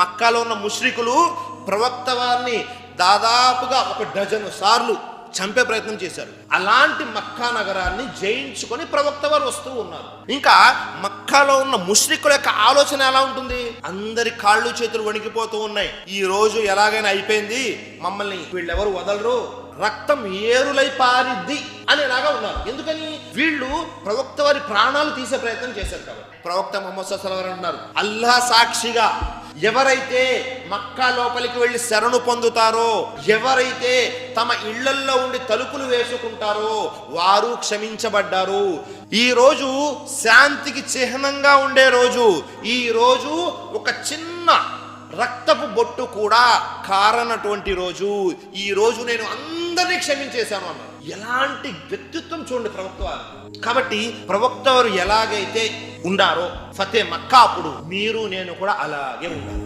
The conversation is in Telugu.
మక్కాలో ఉన్న ముష్రికులు ప్రవక్త వారిని దాదాపుగా 1 డజను సార్లు చంపే ప్రయత్నం చేశారు. అలాంటి మక్కా నగరాన్ని జయించుకొని ప్రవక్త వారు వస్తూ ఉన్నారు. ఇంకా మక్కాలో ఉన్న ముష్రికుల యొక్క ఆలోచన ఎలా ఉంటుంది? అందరి కాళ్ళు చేతులు వణికిపోతూ ఉన్నాయి. ఈ రోజు ఎలాగైనా అయిపోయింది, మమ్మల్ని వీళ్ళెవరు వదలరు, రక్తం ఏరులై పారిద్ది అనేలాగా ఉన్నారు. ఎందుకని? వీళ్ళు ప్రవక్త వారి ప్రాణాలు తీసే ప్రయత్నం చేశారు కాబట్టి. ప్రవక్త ముహమ్మద్ సల్లల్లాహు అలైహి వసల్లం అన్నారు, అల్లాహ్ సాక్షిగా ఎవరైతే మక్కా లోపలికి వెళ్ళి శరణు పొందుతారో, ఎవరైతే తమ ఇళ్లల్లో ఉండి తలుపులు వేసుకుంటారో వారు క్షమించబడ్డారు. ఈ రోజు శాంతికి చిహ్నంగా ఉండే రోజు. ఈ రోజు ఒక చిన్న రక్తపు బొట్టు కూడా కారనటువంటి రోజు. ఈ రోజు నేను అందరినీ క్షమించేశాను అన్నారు. ఎలాంటి వ్యక్తిత్వం చూడండి ప్రవక్త వారు. కాబట్టి ప్రవక్త వారు ఎలాగైతే ఉండారో ఫతే మక్కా అప్పుడు మీరు నేను కూడా అలాగే ఉండాలి.